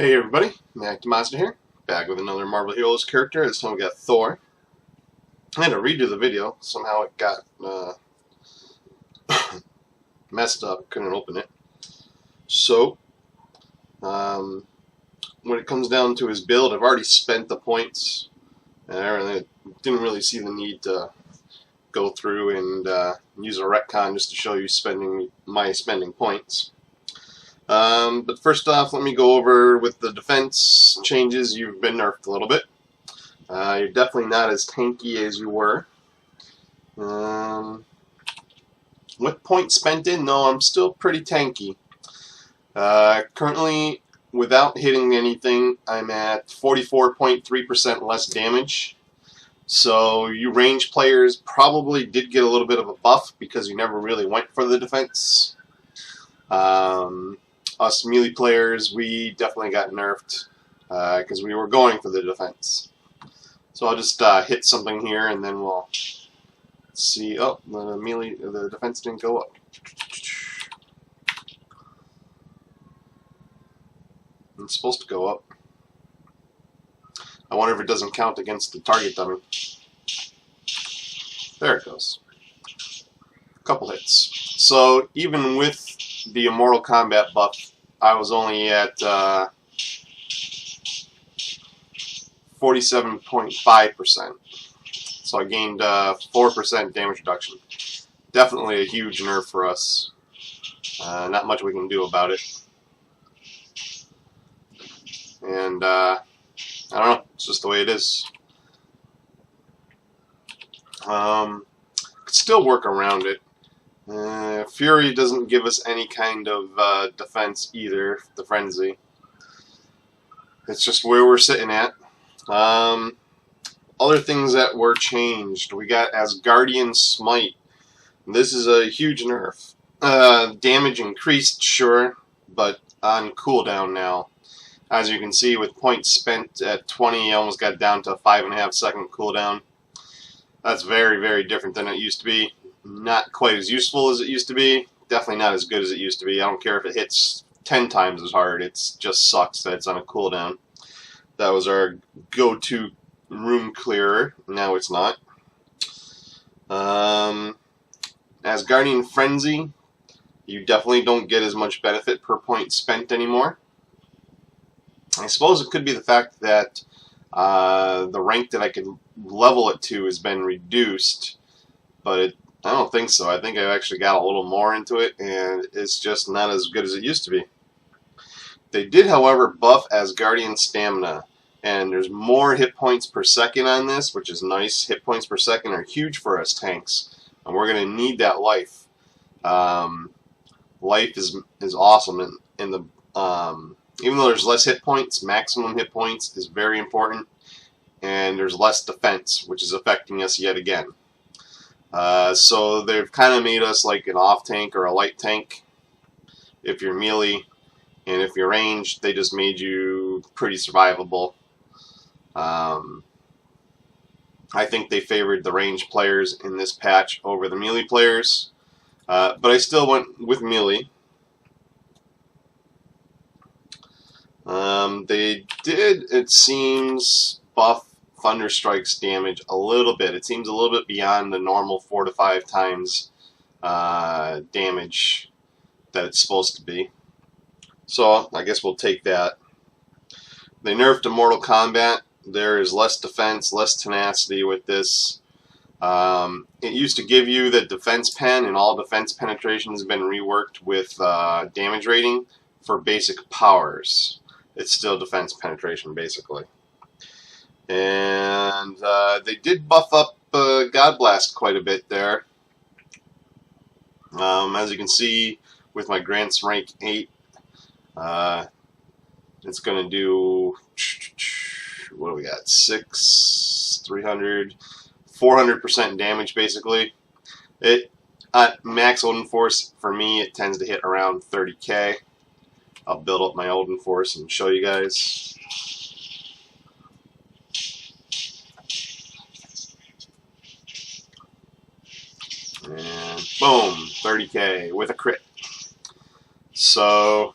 Hey everybody, Mac Mazda here, back with another Marvel Heroes character. This time we got Thor. I had to redo the video, somehow it got messed up, couldn't open it. So, when it comes down to his build, I've already spent the points, and I didn't really see the need to go through and use a retcon just to show you spending points. But first off, let me go over with the defense changes. You've been nerfed a little bit. You're definitely not as tanky as you were. With points spent in, no, I'm still pretty tanky. Currently, without hitting anything, I'm at 44.3% less damage. So you range players probably did get a little bit of a buff because you never really went for the defense. Us melee players, we definitely got nerfed because we were going for the defense. So I'll just hit something here and then we'll see. Oh, the defense didn't go up. It's supposed to go up. I wonder if it doesn't count against the target dummy. There it goes. A couple hits. So even with the Immortal Combat buff, I was only at 47.5%. So I gained 4% damage reduction. Definitely a huge nerf for us. Not much we can do about it. And I don't know, it's just the way it is. Could still work around it. Fury doesn't give us any kind of defense either, the Frenzy. It's just where we're sitting at. Other things that were changed. We got Asgardian Smite. This is a huge nerf. Damage increased, sure, but on cooldown now. As you can see, with points spent at 20, I almost got down to a 5.5 second cooldown. That's very, very different than it used to be. Not quite as useful as it used to be. Definitely not as good as it used to be. I don't care if it hits 10 times as hard. It just sucks that it's on a cooldown. That was our go-to room clearer. Now it's not. Asgardian Frenzy. You definitely don't get as much benefit per point spent anymore. I suppose it could be the fact that the rank that I could level it to has been reduced, but I don't think so. I think I've actually got a little more into it, and it's just not as good as it used to be. They did, however, buff Asgardian Stamina, and there's more hit points per second on this, which is nice. Hit points per second are huge for us tanks, and we're going to need that life. Life is awesome, and even though there's less hit points, maximum hit points is very important, and there's less defense, which is affecting us yet again. So they've kind of made us like an off tank or a light tank if you're melee, and if you're ranged, they just made you pretty survivable. I think they favored the ranged players in this patch over the melee players, but I still went with melee. They did, it seems, buff Thunderstrike's damage a little bit. It seems a little bit beyond the normal 4 to 5 times damage that it's supposed to be. So I guess we'll take that. They nerfed Immortal Combat. There is less defense, less tenacity with this. It used to give you the defense pen, and all defense penetration has been reworked with damage rating for basic powers. It's still defense penetration, basically. And they did buff up God Blast quite a bit there. As you can see, with my Grants rank 8, it's going to do, what do we got, 400% damage, basically. At max Odin Force, for me, it tends to hit around 30k. I'll build up my Odin Force and show you guys. And boom, 30k with a crit. So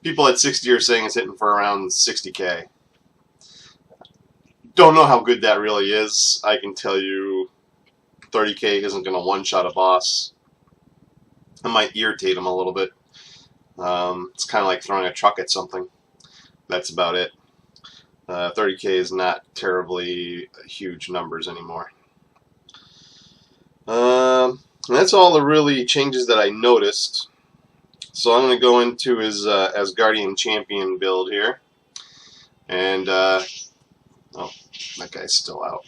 People at 60 are saying it's hitting for around 60k. Don't know how good that really is. I can tell you 30k isn't going to one-shot a boss. It might irritate him a little bit. It's kind of like throwing a truck at something. That's about it. 30k is not terribly huge numbers anymore. That's all the really changes that I noticed. So I'm going to go into his Asgardian Champion build here. And, oh, that guy's still out.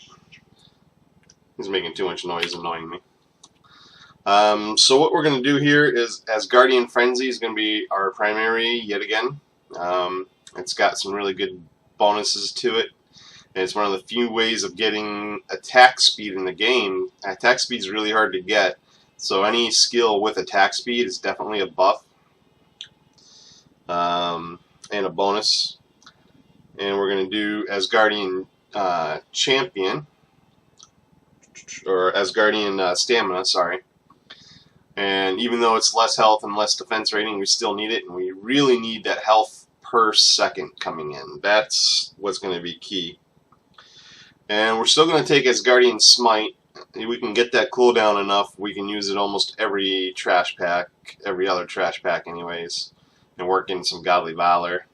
He's making too much noise, annoying me. So what we're going to do here is Asgardian Frenzy is going to be our primary yet again. It's got some really good bonuses to it. And it's one of the few ways of getting attack speed in the game. Attack speed is really hard to get. So any skill with attack speed is definitely a buff. And a bonus. And we're going to do Asgardian Champion. Or Asgardian Stamina, sorry. And even though it's less health and less defense rating, we still need it. And we really need that health per second coming in. That's what's going to be key. And we're still going to take Asgardian Smite. We can get that cooldown enough. We can use it almost every trash pack, every other trash pack anyways, and work in some Godly Valor.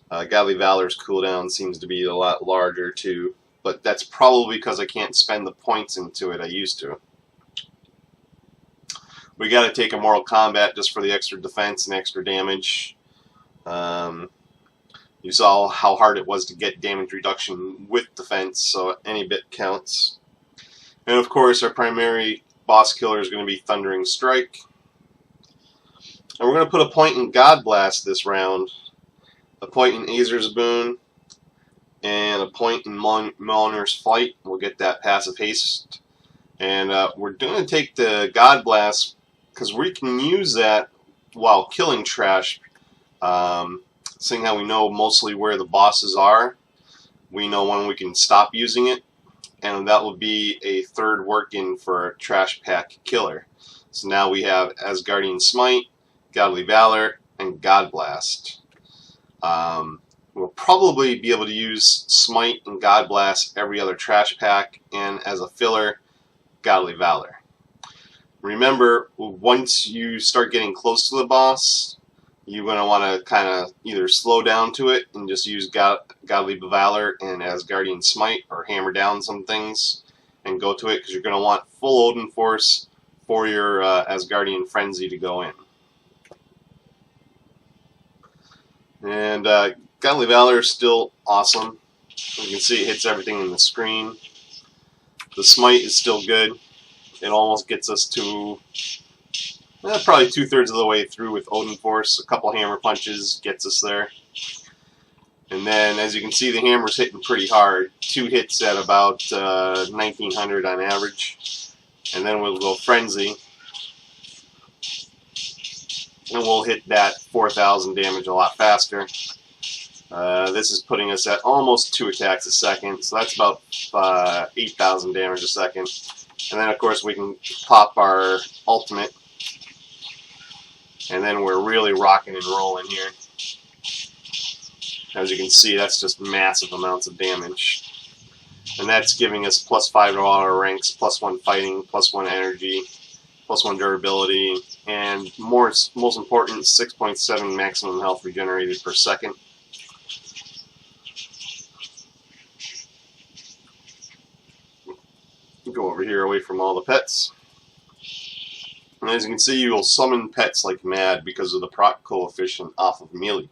Godly Valor's cooldown seems to be a lot larger too, but that's probably because I can't spend the points into it I used to. We got to take a Mortal Kombat just for the extra defense and extra damage. You saw how hard it was to get damage reduction with defense, so any bit counts. And of course, our primary boss killer is going to be Thundering Strike. And we're going to put a point in God Blast this round, a point in Azer's Boon, and a point in Mjolnir's Flight. We'll get that passive haste. And we're going to take the God Blast because we can use that while killing trash. Seeing how we know mostly where the bosses are, we know when we can stop using it, and that will be a third work-in for a trash pack killer. So now we have Asgardian Smite, Godly Valor, and God Blast. We'll probably be able to use Smite and God Blast every other trash pack, and as a filler, Godly Valor. Remember, once you start getting close to the boss, you're going to want to kind of either slow down to it and just use Godly Valor and Asgardian Smite, or hammer down some things and go to it, because you're going to want full Odin Force for your Asgardian Frenzy to go in. And Godly Valor is still awesome. You can see it hits everything in the screen. The Smite is still good. It almost gets us to probably 2/3 of the way through with Odin Force. A couple hammer punches gets us there. And then, as you can see, the hammer's hitting pretty hard. 2 hits at about 1900 on average. And then we'll go Frenzy. And we'll hit that 4000 damage a lot faster. This is putting us at almost 2 attacks a second. So that's about 8000 damage a second. And then, of course, we can pop our ultimate. And then we're really rocking and rolling here. As you can see, that's just massive amounts of damage. And that's giving us +5 to all our ranks, +1 fighting, +1 energy, +1 durability, and most important, 6.7 maximum health regenerated per second. Go over here away from all the pets. And as you can see, you will summon pets like mad because of the proc coefficient off of melee.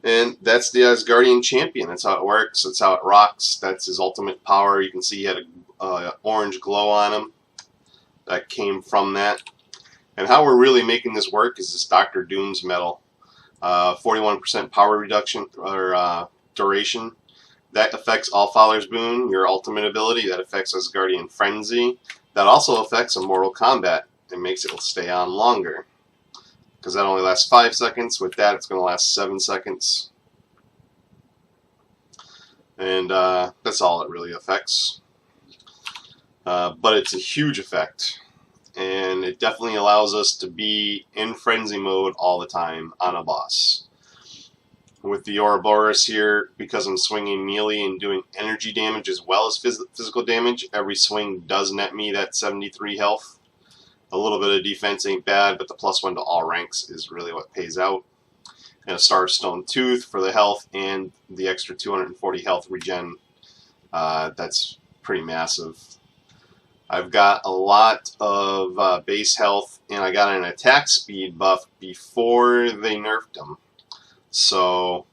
And that's the Asgardian Champion. That's how it works. That's how it rocks. That's his ultimate power. You can see he had an orange glow on him. That came from that. And how we're really making this work is this Dr. Doom's medal. 41% power reduction, or duration. That affects Allfather's Boon, your ultimate ability. That affects Asgardian Frenzy. That also affects a Mortal Kombat. It makes it stay on longer, because that only lasts 5 seconds. With that, it's going to last 7 seconds. And that's all it really affects. But it's a huge effect. and it definitely allows us to be in frenzy mode all the time on a boss. With the Ouroboros here, because I'm swinging melee and doing energy damage as well as physical damage, every swing does net me that 73 health. A little bit of defense ain't bad, but the +1 to all ranks is really what pays out. And a Starstone Tooth for the health and the extra 240 health regen. That's pretty massive. I've got a lot of base health, and I got an attack speed buff before they nerfed them. So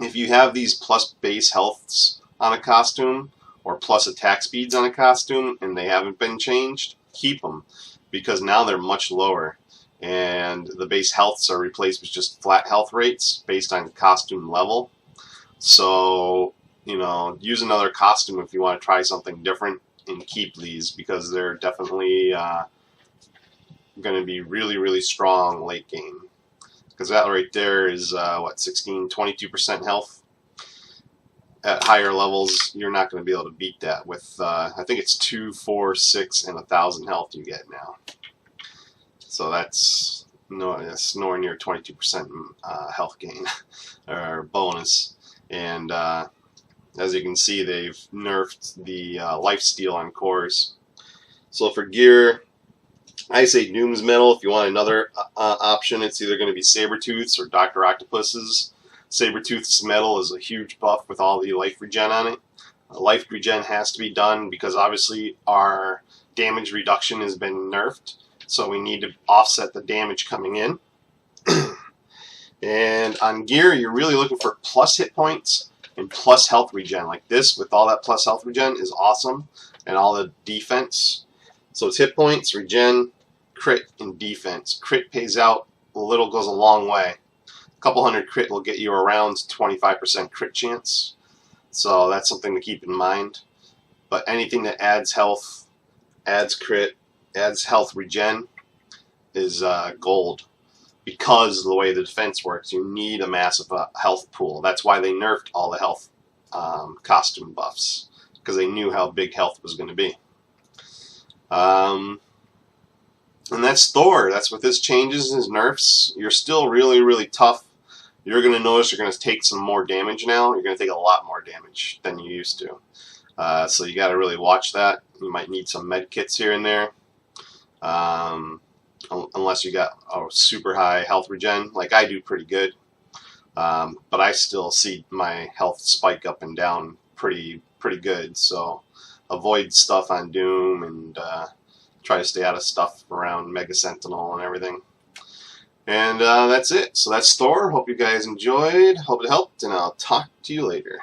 if you have these plus base healths on a costume or plus attack speeds on a costume and they haven't been changed, keep them, because now they're much lower, and the base healths are replaced with just flat health rates based on costume level. So, you know, use another costume if you want to try something different, and keep these because they're definitely going to be really, really strong late game. Because that right there is, what, 16, 22% health? At higher levels, you're not going to be able to beat that with, I think it's 2, 4, 6, and 1,000 health you get now. So that's nowhere near 22% health gain, or bonus. And as you can see, they've nerfed the lifesteal on cores. So for gear, I say Doom's Metal. If you want another option, it's either going to be Sabretooth's or Dr. Octopus's. Sabretooth's metal is a huge buff with all the life regen on it. Life regen has to be done because obviously our damage reduction has been nerfed, so we need to offset the damage coming in. And on gear, you're really looking for plus hit points and plus health regen. Like this, with all that plus health regen, is awesome, and all the defense. So it's hit points, regen, crit, and defense. Crit pays out a little, goes a long way. A couple hundred crit will get you around 25% crit chance. So that's something to keep in mind. But anything that adds health, adds crit, adds health regen is gold. Because of the way the defense works, you need a massive health pool. That's why they nerfed all the health costume buffs, because they knew how big health was going to be. And that's Thor. That's with his changes and his nerfs. You're still really, really tough. You're going to notice you're going to take some more damage now. You're going to take a lot more damage than you used to. So you got to really watch that. You might need some med kits here and there. Unless you got a super high health regen, like I do pretty good. But I still see my health spike up and down pretty good. So avoid stuff on Doom and try to stay out of stuff around Mega Sentinel and everything. And that's it. So that's Thor. Hope you guys enjoyed. Hope it helped, and I'll talk to you later.